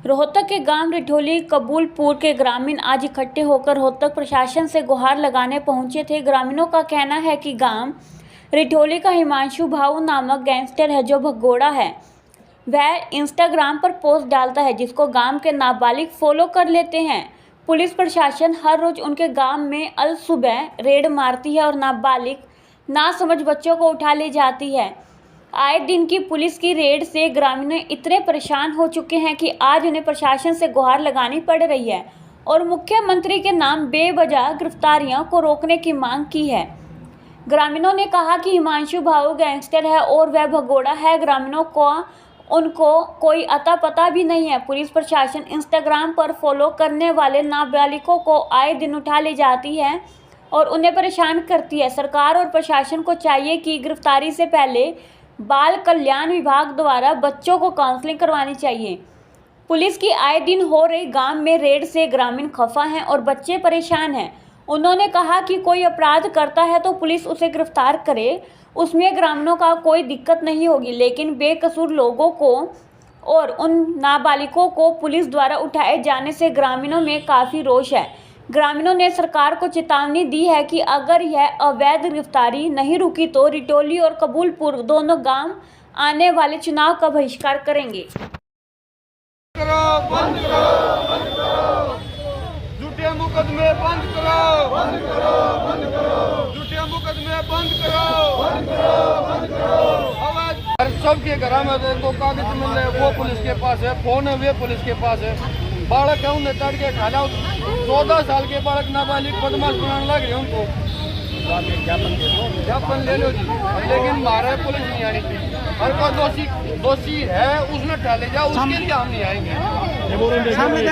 रोहतक के गांव रिठोली कबूलपुर के ग्रामीण आज इकट्ठे होकर रोहतक प्रशासन से गुहार लगाने पहुंचे थे। ग्रामीणों का कहना है कि गांव रिठोली का हिमांशु भाऊ नामक गैंगस्टर है जो भगोड़ा है। वह इंस्टाग्राम पर पोस्ट डालता है जिसको गांव के नाबालिग फॉलो कर लेते हैं। पुलिस प्रशासन हर रोज उनके गांव में अल सुबह रेड मारती है और नाबालिग नासमझ बच्चों को उठा ले जाती है। आए दिन की पुलिस की रेड से ग्रामीण इतने परेशान हो चुके हैं कि आज उन्हें प्रशासन से गुहार लगानी पड़ रही है और मुख्यमंत्री के नाम बेवजह गिरफ्तारियों को रोकने की मांग की है। ग्रामीणों ने कहा कि हिमांशु भाऊ गैंगस्टर है और वह भगोड़ा है। ग्रामीणों को उनको कोई अता पता भी नहीं है। पुलिस प्रशासन इंस्टाग्राम पर फॉलो करने वाले नाबालिगों को आए दिन उठा ले जाती है और उन्हें परेशान करती है। सरकार और प्रशासन को चाहिए कि गिरफ्तारी से पहले बाल कल्याण विभाग द्वारा बच्चों को काउंसलिंग करवानी चाहिए। पुलिस की आए दिन हो रही गांव में रेड से ग्रामीण खफा हैं और बच्चे परेशान हैं। उन्होंने कहा कि कोई अपराध करता है तो पुलिस उसे गिरफ्तार करे, उसमें ग्रामीणों का कोई दिक्कत नहीं होगी, लेकिन बेकसूर लोगों को और उन नाबालिगों को पुलिस द्वारा उठाए जाने से ग्रामीणों में काफ़ी रोष है। ग्रामीणों ने सरकार को चेतावनी दी है कि अगर यह अवैध गिरफ्तारी नहीं रुकी तो रिठोली और कबूलपुर दोनों गांव आने वाले चुनाव का बहिष्कार करेंगे। बंद करो, बंद करो, झूठे मुकदमे बंद करो, बंद करो, बंद करो, झूठे मुकदमे बंद करो, बंद करो, बंद करो। सबके घर में देखो कागज मिल रहे, वो पुलिस के पास है, फोन है वे पुलिस के पास है, बालक है उन्हें तड़ के खा जाओ। 14 साल के बालक नाबालिग बदमाश बनाने लग रहे उनको ज्ञापन ले लो जी, लेकिन मारे पुलिस नहीं आनी चाहिए। हर कोई दोषी है उसने ठाले जाओ, उसके लिए हम नहीं आएंगे। हमारे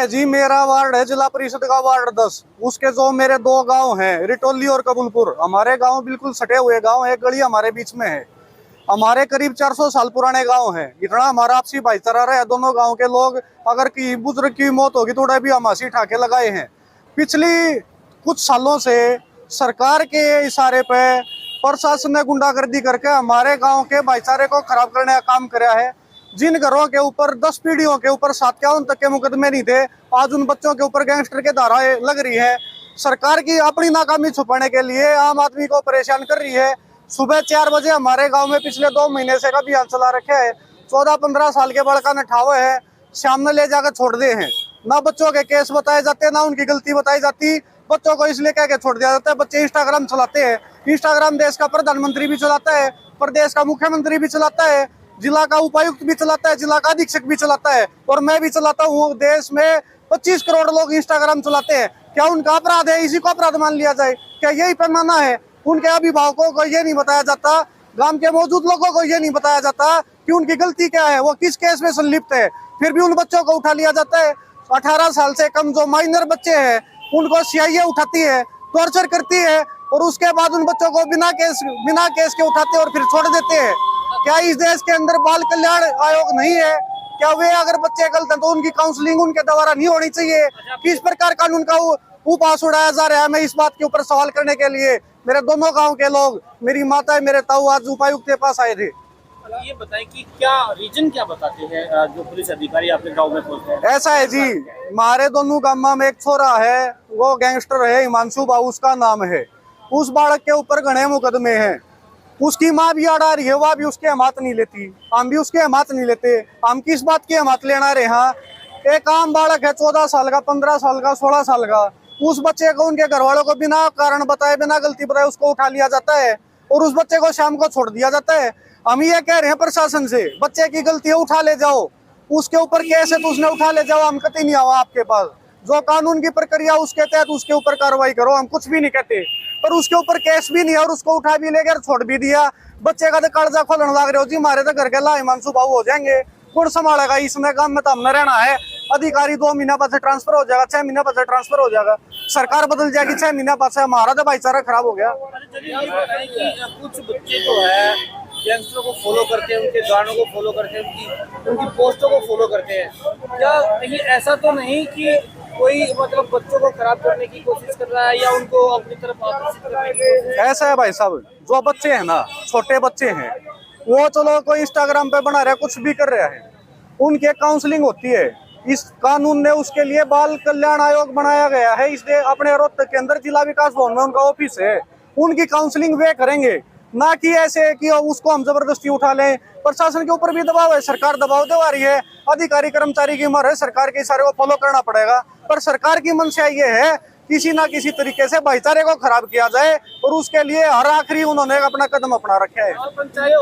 जी मेरा वार्ड है जिला परिषद का वार्ड 10। उसके जो मेरे 2 गांव हैं रिठोली और कबूलपुर, हमारे गांव बिल्कुल सटे हुए गांव है। गली हमारे बीच में है। हमारे करीब 400 साल पुराने गांव हैं। इतना हमारा आपसी भाईचारा रहा है। दोनों गांव के लोग अगर की बुजुर्ग की मौत होगी तो भी हम हंसी ठाके लगाए हैं। पिछली कुछ सालों से सरकार के इशारे पे प्रशासन ने गुंडागर्दी करके हमारे गांव के भाईचारे को खराब करने का काम किया है। जिन घरों के ऊपर 10 पीढ़ियों के ऊपर 57 तक के मुकदमे नहीं थे, आज उन बच्चों के ऊपर गैंगस्टर के धाराएं लग रही है। सरकार की अपनी नाकामी छुपाने के लिए आम आदमी को परेशान कर रही है। सुबह 4 बजे हमारे गांव में पिछले 2 महीने से अभियान चला रखे है। 14-15 साल के बड़का ने ठावे है, शाम में ले जाकर छोड़ दे हैं। ना बच्चों के केस बताए जाते, ना उनकी गलती बताई जाती। बच्चों को इसलिए कह के छोड़ दिया जाता है। बच्चे इंस्टाग्राम चलाते हैं। इंस्टाग्राम देश का प्रधानमंत्री भी चलाता है, प्रदेश का मुख्यमंत्री भी चलाता है, जिला का उपायुक्त भी चलाता है, जिला का अधीक्षक भी चलाता है और मैं भी चलाता हूँ। देश में 25 करोड़ लोग इंस्टाग्राम चलाते हैं। क्या उनका अपराध है? इसी को अपराध मान लिया जाए? क्या यही पैमाना है? उनके अभिभावकों को ये नहीं बताया जाता, गांव के मौजूद लोगों को ये नहीं बताया जाता कि उनकी गलती क्या है, वो किस केस में संलिप्त है। फिर भी उन बच्चों को उठा लिया जाता है। 18 साल से कम जो माइनर बच्चे हैं उनको सीआईए उठाती है, टॉर्चर करती है और उसके बाद उन बच्चों को बिना केस के उठाते और फिर छोड़ देते हैं। क्या इस देश के अंदर बाल कल्याण आयोग नहीं है? क्या वे अगर बच्चे गलत हैं तो उनकी काउंसलिंग उनके द्वारा नहीं होनी चाहिए? किस प्रकार कानून का उपहास उड़ाया जा रहा है? मैं इस बात के ऊपर सवाल करने के लिए मेरे दोनों गांव के लोग, मेरी माता, मेरे ताऊ आज उपायुक्त के पास आए थे। ये बताएं कि क्या रीजन क्या बताते हैं जो पुलिस अधिकारी आपके गांव में पहुंचते हैं? ऐसा है जी, हमारे दोनों गांव में एक छोरा है, वो गैंगस्टर है, हिमांशु भाऊ उसका नाम है। उस बालक के ऊपर घने मुकदमे हैं। उसकी माँ भी अड़ा रही है, वह भी उसके हिमात नहीं लेती, हम भी उसके हिमात नहीं लेते। हम किस बात की हिमात लेना रहे? हाँ, एक आम बालक है 14 साल का, 15 साल का, 16 साल का। उस बच्चे को उनके घर वालों को बिना कारण बताए, बिना गलती बताए उसको उठा लिया जाता है और उस बच्चे को शाम को छोड़ दिया जाता है। हम ये कह रहे हैं प्रशासन से, बच्चे की गलती है उठा ले जाओ, उसके ऊपर केस है तो उसने उठा ले जाओ। हम कतई नहीं आवा आपके पास, जो कानून की प्रक्रिया उसके तहत उसके ऊपर कार्रवाई करो, हम कुछ भी नहीं कहते। पर उसके ऊपर केस भी नहीं है और उसको उठा भी ले गया, छोड़ भी दिया। बच्चे का तो कालजा खोलने लग रहे हो जी, हमारे तो घर के ला हिमांशु भाऊ हो जाएंगे, कौन संभालेगा इसमें? काम में तो हमने रहना है। अधिकारी 2 महीना बाद से ट्रांसफर हो जाएगा, 6 महीना बाद से ट्रांसफर हो जाएगा, सरकार बदल जाएगी 6 महीना बाद से। हमारा तो भाईचारा खराब हो गया। ये बताएं कि कुछ बच्चे जो है गैंगस्टरों को फॉलो करते हैं, उनके गानों को फॉलो करते हैं, उनकी पोस्टों को फॉलो करते हैं। क्या कहीं ऐसा तो नहीं कि कोई मतलब बच्चों को खराब करने की कोशिश कर रहा है या उनको अपनी तरफ आकर्षित करने की कोशिश? ऐसा है भाई साहब, जो बच्चे हैं ना, छोटे बच्चे हैं, वो चलो कोई इंस्टाग्राम पे बना रहा है, कुछ भी कर रहा है, उनके काउंसलिंग होती है। इस कानून ने उसके लिए बाल कल्याण आयोग बनाया गया है, इसलिए अपने रोहतक के अंदर जिला विकास भवन में उनका ऑफिस है, उनकी काउंसलिंग वे करेंगे, ना कि ऐसे कि उसको हम जबरदस्ती उठा लें। प्रशासन के ऊपर भी दबाव है, सरकार दबाव दबा रही है, अधिकारी कर्मचारी की उम्र है, सरकार के इशारे को फॉलो करना पड़ेगा। पर सरकार की मंशा ये है किसी ना किसी तरीके से भाईचारे को खराब किया जाए, और उसके लिए हर आखिरी उन्होंने अपना कदम अपना रखा है। पंचायत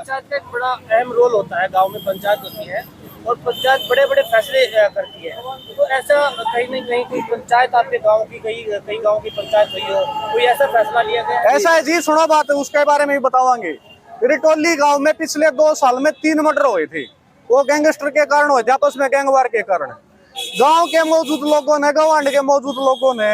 का एक बड़ा अहम रोल होता है, गांव में पंचायत होती है और पंचायत बड़े बड़े फैसले करती है। तो ऐसा कहीं ना कहीं कोई पंचायत आपके गांव की कई गांव की पंचायत हुई हो, कोई ऐसा फैसला लिया गया? ऐसा है जी, सुनो बात, उसके बारे में भी बतावांगे। रिटोली गांव में पिछले 2 साल में 3 मर्डर हुए थे, वो गैंगस्टर के कारण हुए थे, आपस में गैंगवार के कारण। गांव के मौजूद लोगों ने, गवांड के मौजूद लोगों ने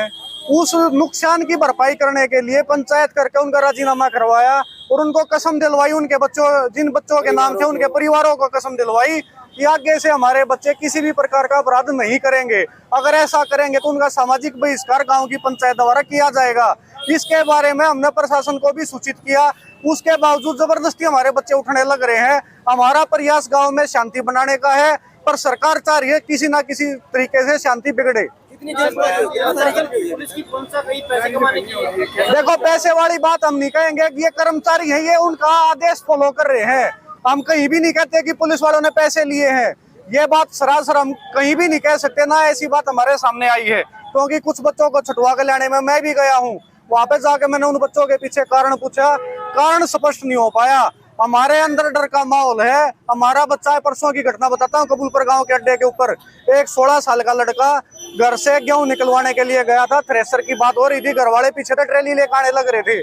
उस नुकसान की भरपाई करने के लिए पंचायत करके उनका राजीनामा करवाया और उनको कसम दिलवाई, उनके बच्चों, जिन बच्चों के नाम थे उनके परिवारों को कसम दिलवाई कि आगे से हमारे बच्चे किसी भी प्रकार का अपराध नहीं करेंगे। अगर ऐसा करेंगे तो उनका सामाजिक बहिष्कार गांव की पंचायत द्वारा किया जाएगा। इसके बारे में हमने प्रशासन को भी सूचित किया, उसके बावजूद जबरदस्ती हमारे बच्चे उठने लग रहे हैं। हमारा प्रयास गांव में शांति बनाने का है, पर सरकार चाह रही है किसी ना किसी तरीके से शांति बिगड़े। पुलिस की मंशा कहीं पैसे कमाने की है? देखो, पैसे वाली बात हम नहीं कहेंगे कि ये कर्मचारी है, ये उनका आदेश फॉलो कर रहे हैं। हम कहीं भी नहीं कहते कि पुलिस वालों ने पैसे लिए हैं, ये बात सरासर हम कहीं भी नहीं कह सकते, ना ऐसी बात हमारे सामने आई है। क्योंकि कुछ बच्चों को छुटवा के लाने में मैं भी गया हूँ, वहां पे जाके मैंने उन बच्चों के पीछे कारण पूछा, कारण स्पष्ट नहीं हो पाया। हमारे अंदर डर का माहौल है। हमारा बच्चा है, परसों की घटना बताता हूँ, कबूलपुर गांव के अड्डे के ऊपर एक 16 साल का लड़का घर से गेहूं निकलवाने के लिए गया था, थ्रेसर की बात हो रही थी, घर वाले पीछे से ट्रेली लेकर आने लग रहे थे,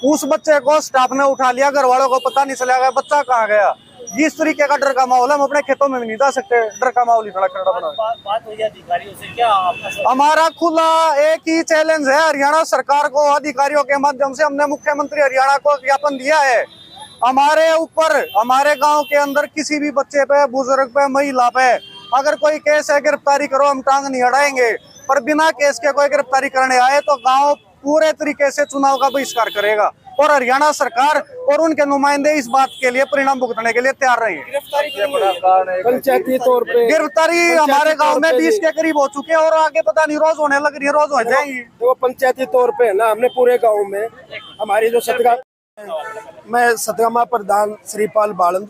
उस बच्चे को स्टाफ ने उठा लिया, घर वालों को पता नहीं चला गया बच्चा कहाँ गया। इस तरीके का डर का माहौल है, हम अपने खेतों में भी नहीं जा सकते, डर का माहौल ही थोड़ा खड़ा बना। बात हुई अधिकारियों से, क्या आपका? हमारा खुला एक ही चैलेंज है हरियाणा सरकार को, अधिकारियों के माध्यम से हमने मुख्यमंत्री हरियाणा को ज्ञापन दिया है। हमारे ऊपर, हमारे गांव के अंदर किसी भी बच्चे पे, बुजुर्ग पे, महिला पे अगर कोई केस है, गिरफ्तारी करो, हम टांग नहीं अड़ाएंगे। पर बिना केस के कोई गिरफ्तारी करने आए तो गांव पूरे तरीके से चुनाव का बहिष्कार करेगा, और हरियाणा सरकार और उनके नुमाइंदे इस बात के लिए परिणाम भुगतने के लिए तैयार रहे हैं। पंचायती तौर पे गिरफ्तारी हमारे गांव में 20 के करीब हो चुके हैं, और आगे पता नहीं रोज होने लग रही है, रोज हो जाएंगी। तो पंचायती तौर पे ना हमने पूरे गांव में हमारी जो सतगा, मैं सतगामा प्रधान श्रीपाल बालंद,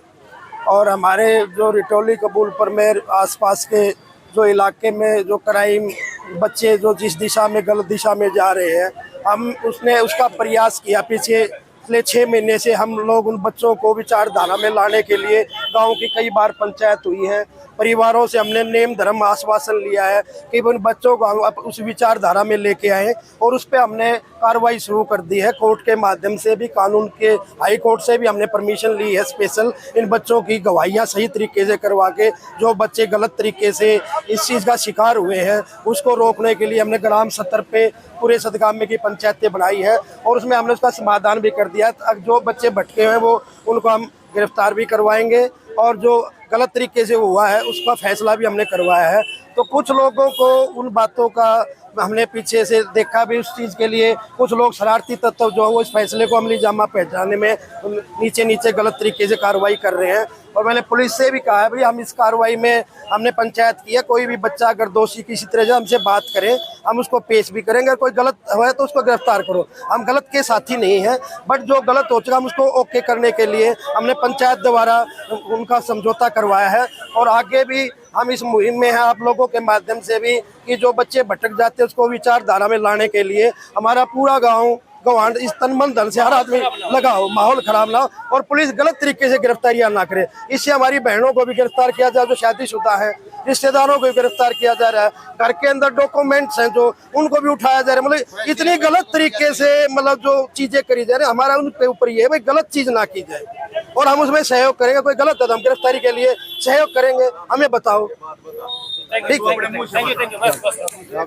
और हमारे जो रिटोली कबूलपुर में आसपास के जो इलाके में जो क्राइम, बच्चे जो जिस दिशा में गलत दिशा में जा रहे हैं, हम उसका प्रयास किया। पिछले 6 महीने से हम लोग उन बच्चों को विचारधारा में लाने के लिए गांव की कई बार पंचायत हुई है, परिवारों से हमने नेम धर्म आश्वासन लिया है कि उन बच्चों को हम उस विचारधारा में लेके आए, और उस पर हमने कार्रवाई शुरू कर दी है। कोर्ट के माध्यम से भी, कानून के हाई कोर्ट से भी हमने परमिशन ली है स्पेशल, इन बच्चों की गवाहियाँ सही तरीके से करवा के जो बच्चे गलत तरीके से इस चीज़ का शिकार हुए हैं उसको रोकने के लिए हमने ग्राम स्तर पे पूरे सतगामे की पंचायतें बनाई है, और उसमें हमने उसका समाधान भी कर दिया। अब जो बच्चे भटके हुए हैं वो उनको हम गिरफ्तार भी करवाएंगे, और जो गलत तरीके से हुआ है उसका फैसला भी हमने करवाया है। तो कुछ लोगों को उन बातों का हमने पीछे से देखा भी, उस चीज़ के लिए कुछ लोग शरारती तत्व जो है वो इस फैसले को अमली जामा पहचानने में नीचे गलत तरीके से कार्रवाई कर रहे हैं। और मैंने पुलिस से भी कहा है भाई, हम इस कार्रवाई में हमने पंचायत की है, कोई भी बच्चा अगर दोषी किसी तरह से हमसे बात करे हम उसको पेश भी करेंगे, अगर कोई गलत है तो उसको गिरफ्तार करो। हम गलत के साथी नहीं हैं, बट जो गलत हो चुका हम उसको ओके करने के लिए हमने पंचायत द्वारा उनका समझौता करवाया है। और आगे भी हम इस मुहिम में हैं आप लोगों के माध्यम से भी, कि जो बच्चे भटक जाते हैं उसको विचारधारा में लाने के लिए हमारा पूरा गाँव गवांड इस तन मन धन से हर आदमी लगा हो, माहौल खराब ना हो और पुलिस गलत तरीके से गिरफ्तारियां ना करे। इससे हमारी बहनों को भी गिरफ्तार किया जाए जो शादीशुदा है, रिश्तेदारों को भी गिरफ्तार किया जा रहा है, घर के अंदर डॉक्यूमेंट्स हैं जो उनको भी उठाया जा रहा है। मतलब इतनी गलत तरीके से मतलब जो चीजें करी जा रही है, हमारा उनके ऊपर ये है भाई गलत चीज ना की जाए और हम उसमें सहयोग करेंगे। कोई गलत कदम गिरफ्तारी के लिए सहयोग करेंगे, हमें बताओ। ठीक है।